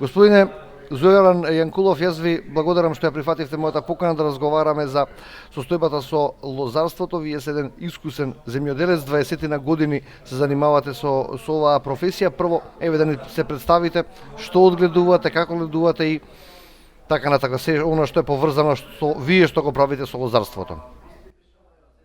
Господине Зојран Јанкулов, јас ви благодарам што ја прифативте мојата покана да разговараме за состојбата со лозарството. Вие сте еден искусен земјоделец, 20 на години се занимавате со оваа професија. Прво, еве да ни се представите што одгледувате, како одгледувате и така натака, се она што е поврзано што вие што го правите со лозарството.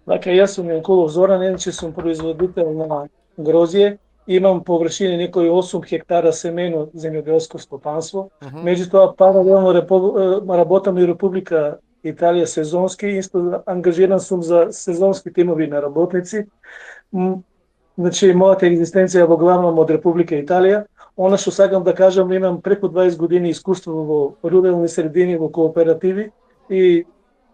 Така, јас сум Јанкулов Зоран, иначе сум производител на грозје. Имам површини некои 8 хектара семејно земјоделско стопанство. Меѓутоа, паралелно работам и Република Италија сезонски, исто ангажиран сум за сезонски тимови на работници. Значи, мојата екзистенција е во главном од Република Италија. Она што сакам да кажам, имам преку 20 години искуство во рурални средини, во кооперативи и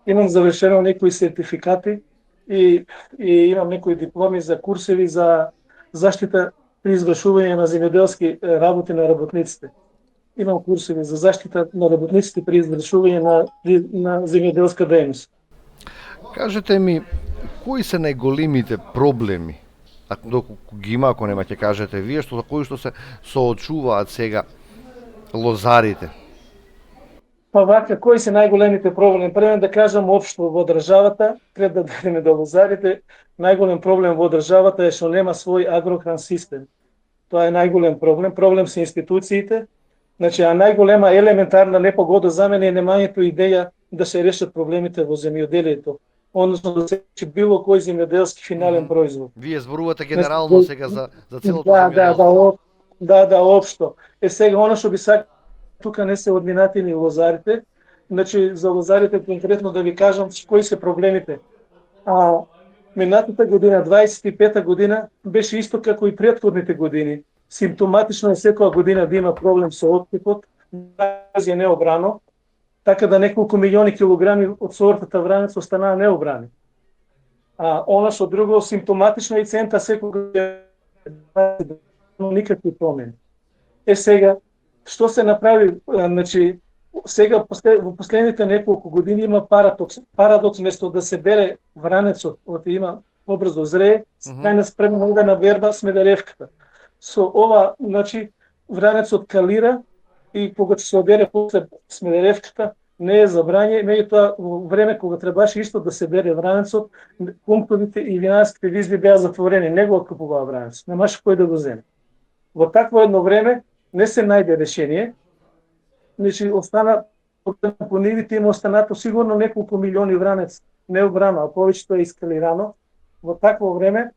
имам завршено некои сертификати и имам некои дипломи за курсеви за заштита при извршување на земјоделски работи на работниците. Имам курсеви за заштита на работниците при извршување на земјоделска дејност. Кажете ми, кои се најголемите проблеми, доколку ги има, ако нема ќе кажете вие, кои што се соочуваат сега лозарите? Па вака, кои се најголемите проблеми? Прво да кажам општо во државата, пред да дадеме до лозарите, најголем проблем во државата е што нема свој агрохран систем. Тоа е најголем проблем. Проблем се институциите. Значи, а најголема елементарна непогода за мене е немањето идеја да се решат проблемите во земјоделието, односно да се реши било кој земјоделски финален производ. Вие зборувате генерално сега за целото земјоделство. Да, општо. Сега она што би сакал, тука не се одминатени лозарите. Значи, за лозарите конкретно да ви кажам кои се проблемите. Минатата година, 25-та година, беше исто како и претходните години. Симптоматично е секоја година да има проблем со оттипот, е необрано, така да неколку милиони килограми од сортата вранец останаа необрани. Она што друго, симптоматично е и цента секоја никакви промени. Сега, што се направи, значи, сега во последните неколку години има парадокс место да се бере вранецот, има побрзо зрее, најна спремна на верба смедаревката. Со ова, значи, вранецот калира и кога се обере после смедаревката, не е забрање, меѓутоа во време кога требаше исто да се бере вранецот, пунктовите и винарските визби беа затворени, не го откупуваа вранецот, немаше кој да го земе. Во такво едно време не се најде решение. Значи, остана по нивите има останато сигурно неколку милиони вранец необрано, а повеќето е искалирано. Во такво време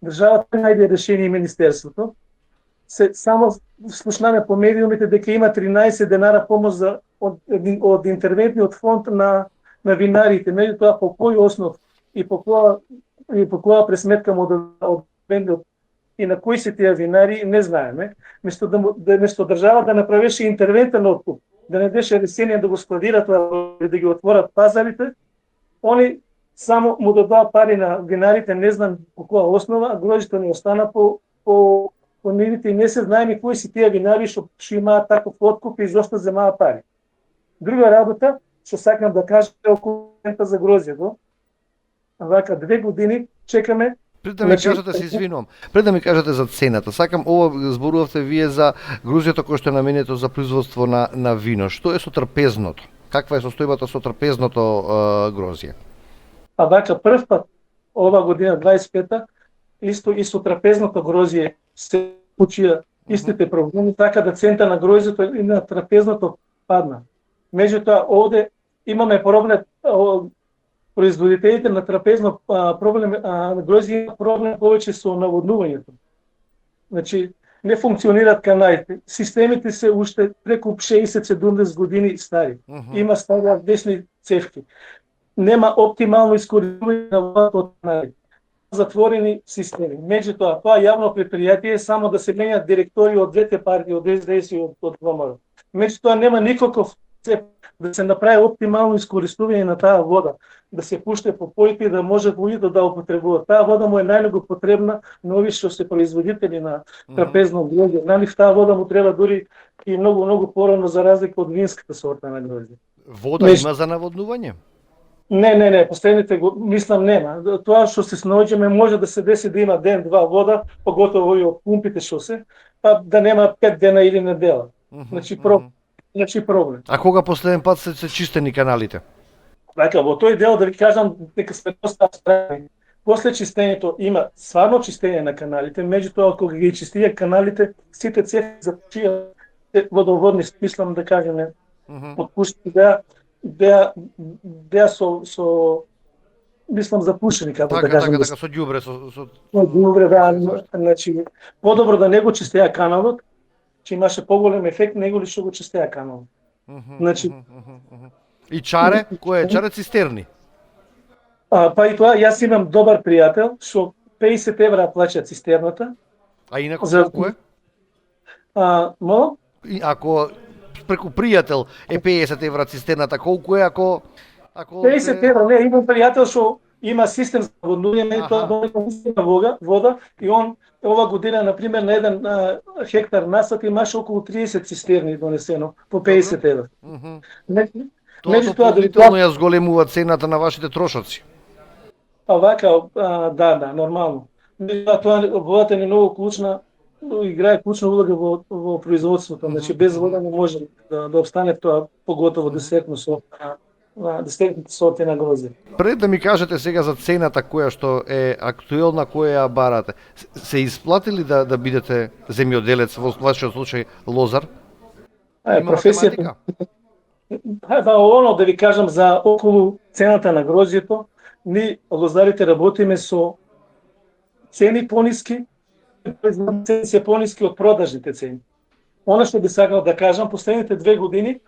државата најде решение и министерството. Само слушнаме по медиумите дека има 13 денара помош од интервентниот фонд на винарите. Меѓутоа по кој основ и по која пресметка од бендот и на кои се тие винари, не знаеме. Место држава да направеше интервентен откуп, да не беше решение да го складира тоа и да ги отворат пазарите, они само му дадоа пари на винарите, не знам по која основа, а грозите не остана по нивите и не се знаеме кои се тие винари што имаат таков откуп и зошто земаат пари. Друга работа, што сакам да кажам, е околу цента за грозјето. Вака 2 години чекаме. Пред да ми кажете, се извинувам, пред да ми кажете за цената, сакам ова зборувавте вие за грузјето кој што е наменето за производство на вино. Што е со трпезното? Каква е состојбата со трпезното грозје? Вака прв пат ова година 25-та исто и со трапезното грозје се случија истите проблеми, така да цента на грозјето и на трапезното падна. Меѓутоа овде имаме проблем. Производителите на трапезно грозје има проблем повеќе со наводнувањето. Значи, не функционираат каналите. Системите се уште преку 60-70 години стари. Има стари десни цевки. Нема оптимално искористување на водата од каналите. Затворени системи. Меѓутоа, тоа јавно предпријатие е само да се менјат директори од двете партии, од СДС и од ВМРО. Меѓутоа, нема никаков да се направи оптимално искористување на таа вода, да се пуште по појки да може луѓето да употребуваат. Таа вода му е најмногу потребна на овие што се производители на трапезно грозје. Нали, таа вода му треба дури и многу порано за разлика од винската сорта на грозје. Вода има за наводнување? Не, последните мислам нема. Тоа што се снаоѓаме може да се деси да има ден-два вода, поготово и од пумпите што се, па да нема 5 дена или недела. Значи проблем. А кога последен пат се чистени каналите? Така, во тој дел да ви кажам дека сме доста справени. После чистењето има стварно чистење на каналите, меѓутоа кога ги чистија каналите, сите цевки запушија водоводни, мислам да кажеме, отпушти беа со мислам запушени, како да кажеме. Така, со ѓубре, со ѓубре, да, значи подобро да не го чистеа каналот, че имаше поголем ефект него ли што го чистеа каналот. Значи и чаре, кој е чаре цистерни? Па и тоа, јас имам добар пријател што 50 евра плаќа цистерната. А инако колку е? Мало? Ако преку пријател е 50 евра цистерната, колку е ако 50 евра, не, имам пријател што има систем за воднување, тоа доаѓа вода и он ова година на пример на еден хектар насад имаше околу 30 цистерни донесено по 50 евра. Тоа дополнително ја зголемува цената на вашите трошоци. Па вака, да, нормално. Тоа водата е многу клучна, играе клучна улога во производството, значи без вода не може да обстане тоа, поготово десертно десертните сорти на грозде. Пред да ми кажете сега за цената која што е актуелна, која ја барате, се исплатили да бидете земјоделец, во вашиот случај лозар? Професијата. Оно да ви кажам за околу цената на гроздјето, ние лозарите работиме со цени пониски, цени се пониски од продажните цени. Она што би сакал да кажам, последните 2 години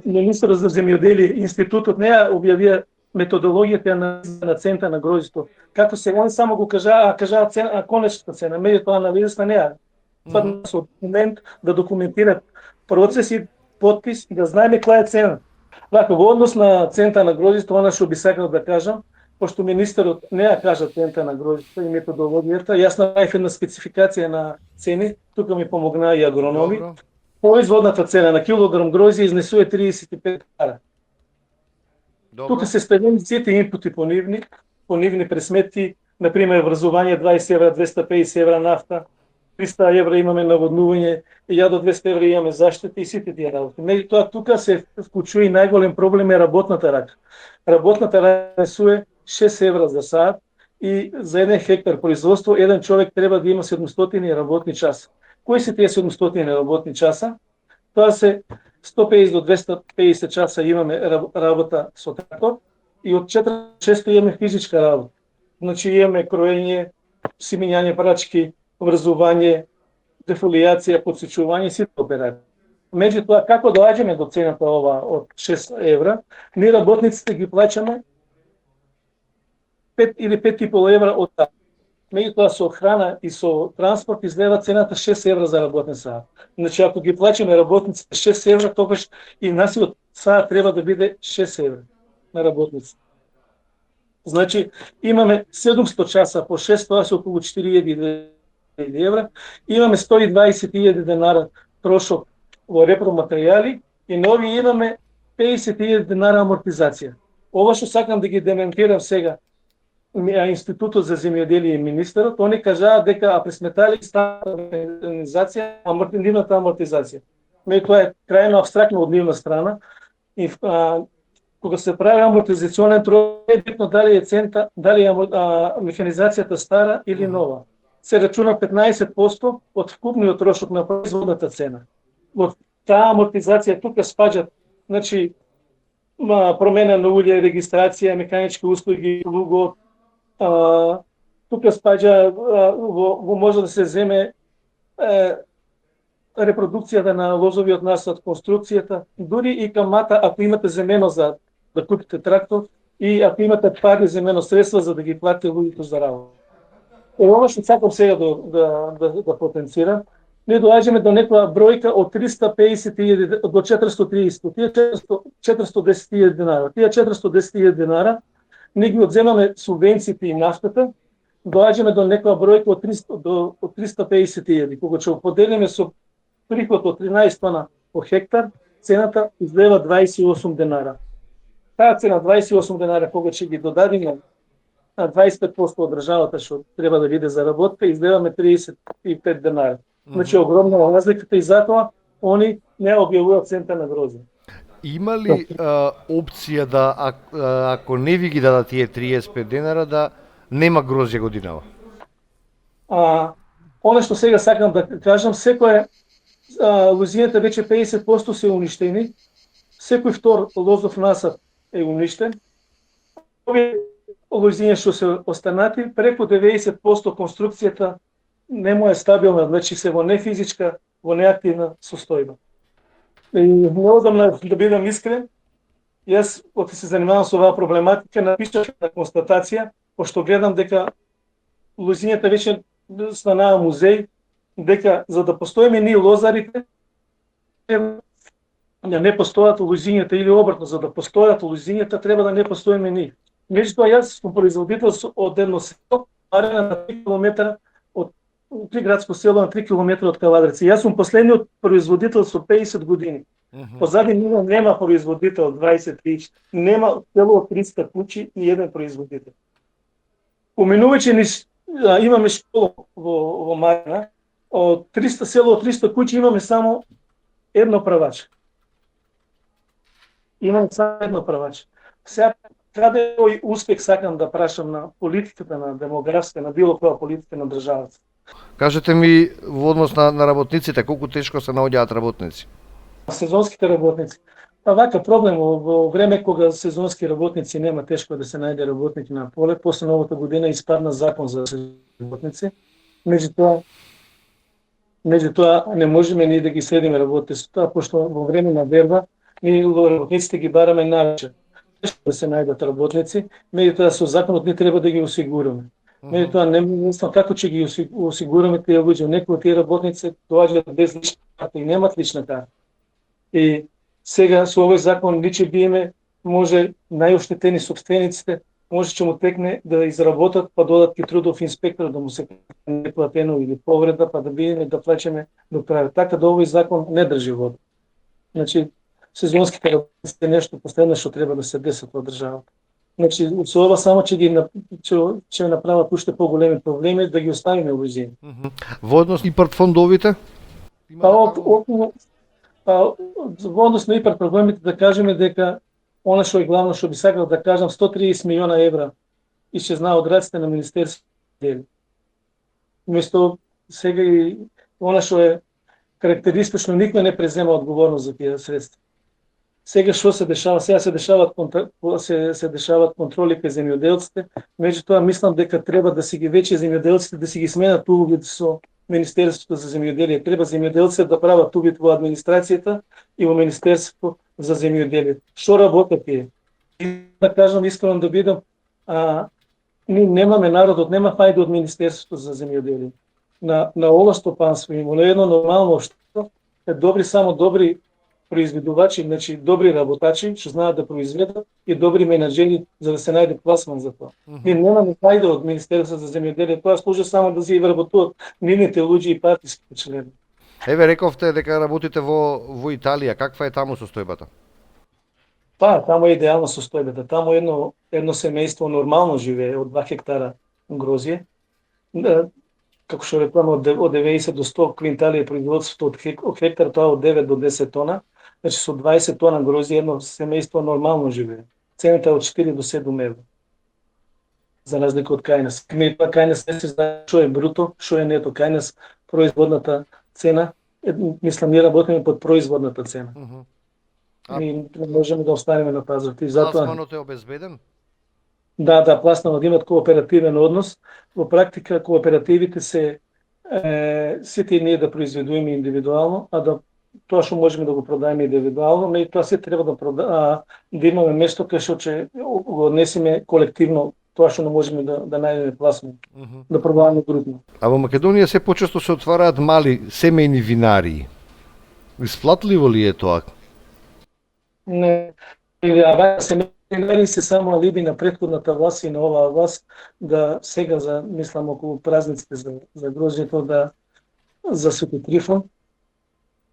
Министерот за земјоделие, институтот не ја објавија методологијата на цената на гроздјето. Како се они само го кажаа цена, конечната цена, меѓутоа анализата не ја. Тоа со документ да документират процес и подпис и да знаеме која е цена. Вака, во однос на цената на гроздјето, она што би сакал да кажам, пошто министерот не ја кажа цената на гроздјето и методологијата, јас направив една спецификација на цени, тука ми помогнаа и агрономи. Производната цена на килограм гроздје изнесува 35 пара. Тука се спределени сите инпути по нивни пресметки, например врзување 20 евра, 250 евра нафта, 300 евра имаме наводнување, 1200 евра имаме заштити и сите тие работи. Меѓутоа тука се вклучува и најголем проблем е работната рака. Работната рака изнесува 6 евра за сат и за 1 хектар производство еден човек треба да има 700 работни часа. Кои се тие 700 работни часа? Тоа се 150 до 250 часа имаме работа со трактор и од 4-600 имаме физичка работа. Значи имаме кроење, симењање прачки, врзување, дефолијација, подсечување, сите операции. Меѓутоа, како доаѓаме до цената ова од 6 евра, ние работниците ги плаќаме 5 или 5,5 евра од сат. Меѓутоа со храна и со транспорт излева цената 6 евра за работен сат. Значи ако ги плаќаме работниците 6 евра, тогаш и насиот сат треба да биде 6 евра на работниците. Значи имаме 700 часа по 6, тоа се околу 4.000 евра, имаме 120.000 денара трошок во репроматеријали и нови имаме 50.000 денара амортизација. Ова што сакам да ги дементирам сега, Институтот за земјоделие и министерот, они кажаа дека пресметали стандартизација, нивната амортизација. Тоа е крајно абстрактно од нивна страна. И кога се прави амортизационен трошок, е битно дали е цента, дали е механизацијата стара или нова. Се рачуна 15% од вкупниот трошок на производната цена. Во таа амортизација тука спаѓаат, значи промена на улје, регистрација, механички услуги, луго, тука спаѓа може да се земе репродукцијата на лозовиот насад, конструкцијата, дури и камата ако имате земено за да купите трактор и ако имате пари земено средства за да ги платите луѓето за работа. Ова што сакам сега да потенцирам, ние доаѓаме до некоја бројка од 350.000 до 430, тие 410.000 денара. Тие 410.000 денара ние ги одземаме субвенциите и нафтата, доаѓаме до некоја бројка од 350.000. Кога ќе поделиме со приход од 13 тона по хектар, цената излева 28 денара. Таа цена 28 денара, кога ќе ги додадиме на 25% од државата што треба да биде заработка, излеваме 35 денара. Значи огромна разликата и затоа они не објавуваат цента на грозде. Има ли опција да ако не ви ги дадат тие 35 денара да нема грозје годинава? Оно што сега сакам да кажам, секој лозињата веќе 50% се уништени, секој втор лозов насад е уништен. Овие лозиња што се останати, преку 90% конструкцијата нема е стабилна, значи се во нефизичка, во неактивна состојба. И неодамна, да бидам искрен, јас, кога се занимавам со оваа проблематика, напишав на констатација, пошто гледам дека лозињата веќе станаа музеј, дека за да постоиме ние лозарите, не постојат лозињата или обратно, за да постојат лозињата треба да не постоиме ние. Меѓутоа јас сум производител од едно село, арена на 3 км од приградско село на 3 км од Кавадарци. Јас сум последниот производител со 50 години. Позади мене нема производител 20-30, нема село од 300 куќи и еден производител. Поминувајќи имаме школа во Марина, од 300 село од 300 куќи имаме само едно правач. Имаме само едно правач. Сега каде е тој успех сакам да прашам на политиката на демографска, на било која политика на државата. Кажете ми во однос на работниците, колку тешко се наоѓаат работници? Сезонските работници. Вака проблем во време кога сезонски работници нема, тешко да се најде работник на поле. После новата година испадна закон за работници. Меѓутоа не можеме ние да ги следиме работниците, пошто во време на верба ние работниците ги бараме навечер. Тешко да се најдат работници, меѓутоа со законот не треба да ги осигураме. Меѓутоа не знам како ќе ги осигураме тие луѓе. Некои од тие работници доаѓаат без лична карта и немат лична карта. И сега со овој закон ни ќе биеме, може најоштетени собствениците, може ќе му текне да изработат, па додат ки трудов инспектор да му се неплатено или повреда, па да биеме да плаќаме до крај. Така да овој закон не држи вода. Значи, сезонските работници е нешто последно што треба да се деси во државата. Значи, со ова само ќе направат уште поголеми проблеми да ги оставиме луѓе. Во однос и портфондовите? Во однос на ИПАР проблемите да кажеме дека она што е главно што би сакал да кажам, 130 милиона евра исчезнаа од раците на Министерството. Место сега и она што е карактеристично, никој не презема одговорност за тие средства. Сега што се дешава? Сега се дешават контроли кај земјоделците, меѓутоа мислам дека треба да си ги веќе земјоделците да си ги сменат улогите со Министерството за земјоделие. Треба земјоделците да прават увид во администрацијата и во Министерството за земјоделие. Што работат тие? И да кажам искрено да бидам, ние немаме народот, нема фајда од Министерството за земјоделие. На ова стопанство има едно нормално општество, е само добри произведувачи, значи добри работачи што знаат да произведат и добри менаџери за да се најде пласман за тоа. Ние немаме фајда од Министерството за земјоделие, тоа служи само да се вработуваат нивните луѓе и партиски члени. Еве рековте дека работите во Италија, каква е таму состојбата? Таму е идеална состојбата. Таму едно семејство нормално живее од 2 хектара грозје. Како што рекламам, од 90 до 100 квинтали е производството од хектар, тоа од 9 до 10 тона. Значи со 20 тона грозје едно семејство нормално живее. Цената е од 4 до 7 евра. За разлика од кај нас. Кај нас не се знае што е бруто, што е нето. Кај нас производната цена, мислам, ние работиме под производната цена. И не можеме да останеме на пазарот. Пласманот е обезбеден? Да, пласманот имат кооперативен однос. Во практика кооперативите се сите ние да произведуваме индивидуално, да тоа што можеме да го продаеме индивидуално, но и тоа се треба да имаме место кај што ќе го однесеме колективно тоа што не можеме да најдеме пласман, да продаваме групно. А во Македонија се почесто се отвараат мали семејни винарии. Исплатливо ли е тоа? Не, семејни винарии се само алиби на претходната власт и на оваа власт да сега мислам околу празниците за грозјето за Свети Трифон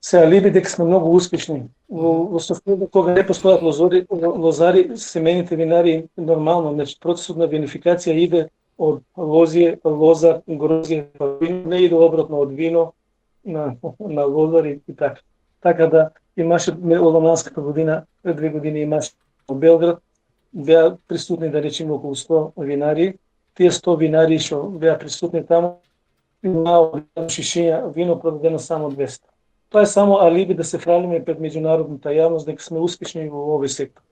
се алиби дека сме многу успешни. Во состојба кога не постојат лозари, семејните винари нормално, значи процесот на винификација иде од лозар, грозје, не иде обратно од вино на лозари и така. така да имаше Оломанската година, пред 2 години имаше во Белград, беа присутни, да речеме, околу 100 винари. Тие 100 винари што беа присутни таму, имаа шишиња вино продадено само 200. Тоа е само алиби да се фралиме пред меѓународната јавност дека сме успешни во овој сектор.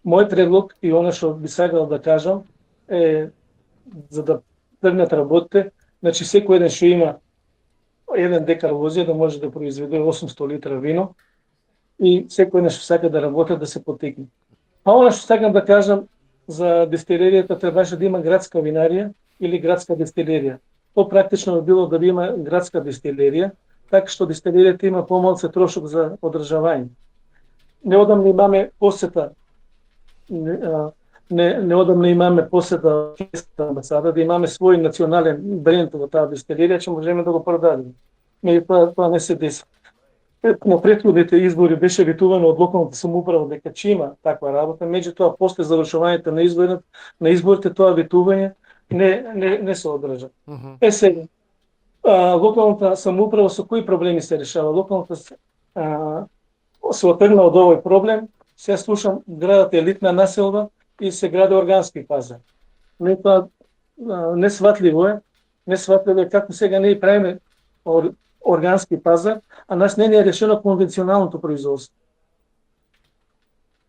Мој предлог и она што би сакал да кажам е, за да тргнат работите, значи секој еден што има 1 декар возија да може да произведе 800 литра вино и секој еден што сака да работи да се потекне. А она што сакам да кажам за дестилеријата, требаше да има градска винарија или градска дестилерија. Тоа практично би било да има градска дестилерија, така што дестилеријата има помалце трошок за одржавање. Неодамно имаме посета, неодамно имаме посета амбасада, да имаме свој национален бренд во таа дестилерија, че можеме да го продадеме. Меѓутоа тоа не се деси. На претходните избори беше ветувано од локалната самоуправа дека ќе има таква работа, меѓутоа после завршувањето на изборите тоа ветување не се одржа. Сега, локалната самоуправа со кои проблеми се решава? Локалната се отргна од овој проблем, се слушам градот е елитна населба и се гради органски пазар. Меѓутоа несватливо е како сега не правиме органски пазар, а нас не е решено конвенционалното производство.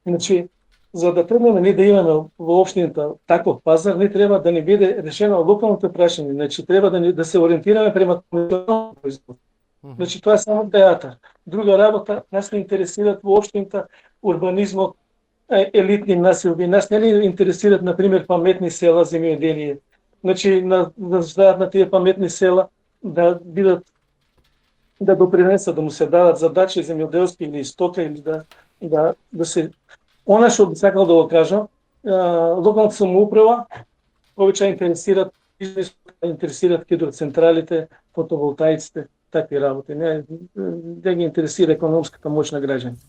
Значи, за да тргнеме ние да имаме во општината таков пазар, не треба да ни биде решено локалното прашање, значи треба да се ориентираме према конвенционалното производство. Значи тоа е само театар. Друга работа, нас не интересираат во општината урбанизмот, елитни населби, нас не ни интересираат, например, паметни села, земјоделие. Значи, на тие паметни села да бидат, да допринесат, да му се дадат задачи земјоделски или стока, или да се... Она што би сакал да го кажам, локалната самоуправа повеќе интересираат хидроцентралите, фотоволтаиците, такви работи. Не ги интересира економската моќ на граѓаните.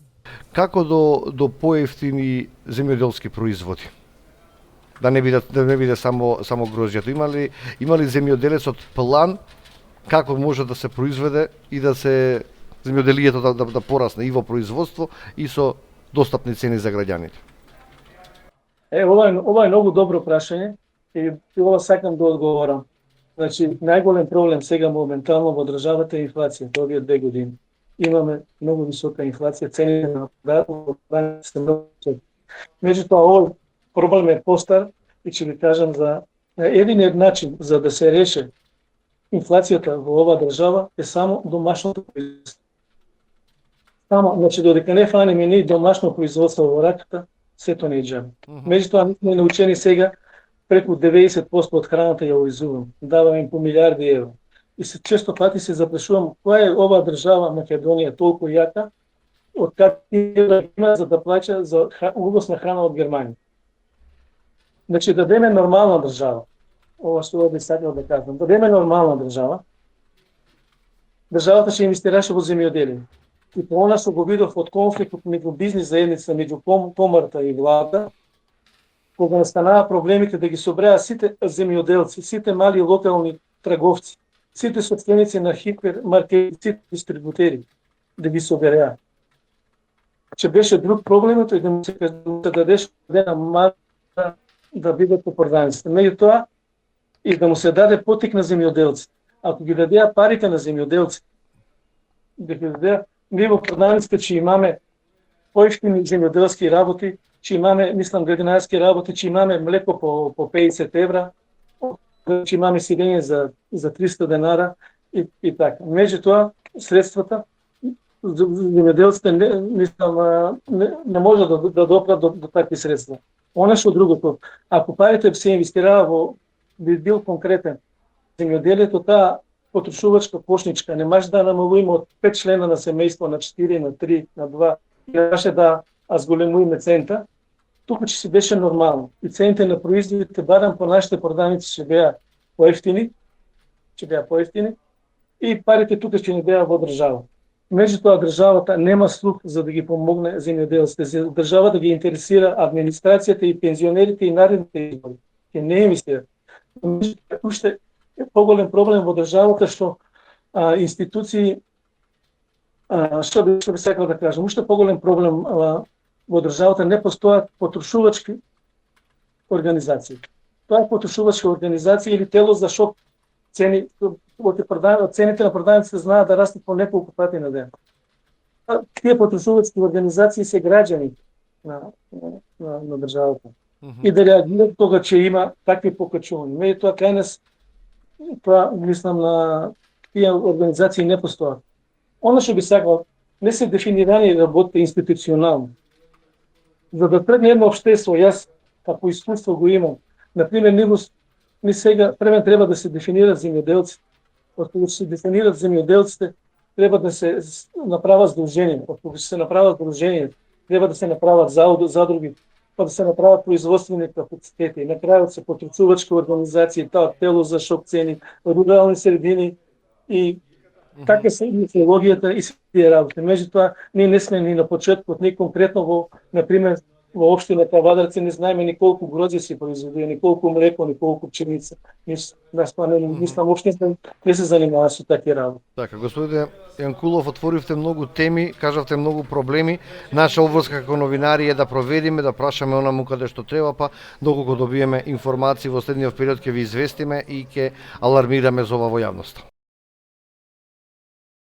Како до поевтини земјоделски производи? Да не биде само грозјето. Има ли земјоделецот план како може да се произведе и да се земјоделието да порасне и во производство и со достапни цени за граѓаните? Ова е многу добро прашање и ова сакам да одговорам. Значи, најголем проблем сега моментално во државата е инфлацијата, овие 2 години. Имаме многу висока инфлација, цените на храната се многу високи. Меѓутоа, овој проблем е постар и ќе ви кажам за единиот начин за да се реши инфлацијата во оваа држава е само домашното производство. Значи, додека не фанеме ние домашно производство во раката, сето не е џабе. Меѓутоа, ние сме научени сега преку 90% од храната ја увезуваме. Даваме им по милиарди евро. И често пати се запрашувам која е оваа држава Македонија толку јака, од какви има за да плаќа за увоз на храна од Германија. Значи, да деме нормална држава, ова што би сакал да кажам, да деме нормална држава, државата ќе инвестираше во земјоделие. И по она што го видов од конфликтот меѓу бизнис заедница, меѓу комората и влада, кога настанаа проблемите да ги собреа сите земјоделци, сите мали локални трговци, сите собственици на хипермаркети, сите дистрибутери, да ги собереа. Че беше друг проблемот и да му се дадеш една мара да бидат по продавниците. Меѓутоа, и да му се даде потик на земјоделците. Ако ги дадеа парите на земјоделците, да ги дадеа, ние во продавниците че имаме поевтини земјоделски работи, че имаме, мислам, градинарски работи, че имаме млеко по 50 евра, че имаме сидење за 300 денара и така. Меѓутоа, средствата, земјоделците не може да допрат до такви средства. Она што другото, ако парите се инвестираа во, би бил конкретен, земјоделието, таа потрошувачка кошничка, не може да намалуваме од 5 члена на семејство на 4, на 3, на 2, и може да зголемуваме цента, тука че си беше нормално. И цените на производите, барем по нашите продавници, ќе беа поевтини, и парите тука ќе не беа во држава. Меѓутоа, државата нема слух за да ги помогне земјоделците. Државата ги интересира администрацијата и пензионерите и наредните избори. Ќе не инвестира. Уште е поголем проблем во државата што институции што би сакал да кажам, уште поголем проблем во државата не постојат потрошувачки организации. Тоа е потрошувачка организација или тело за шок цени, цените на продавниците знаат да растат по неколку пати на ден. Тие потрошувачки организации се граѓани на државата. И да реагираат кога че има такви покачувања. Меѓутоа кај нас тоа мислам на тие организации не постојат. Она што би сакал, не се дефинирани работите институционално. За да тргне едно општество, јас како искуство го имам. Например, ни сега према треба да се дефинираат земјоделците. Кога се дефинираат земјоделците, треба да се направат здруженија. Кога се направат здруженија, треба да се направат задруги, па да се направат производствени капацитети. На крајот се потребувачки организации, таа тело за шок цени, рурални средини и така се идеологијата и сите работи. Меѓутоа, ние не сме ни на почетокот, ни конкретно во, например, во општината Вадарци не знаеме ни колку гроздје се произведува, ни колку млеко, ни колку пченица. Мислам, општината не се занимава со такви работи. Така, господине Јанкулов, отворивте многу теми, кажавте многу проблеми. Наша обврска како новинари е да проведиме, да прашаме онаму каде што треба, па доколку добиеме информации во следниот период ќе ви известиме и ќе алармираме за ова во јавноста.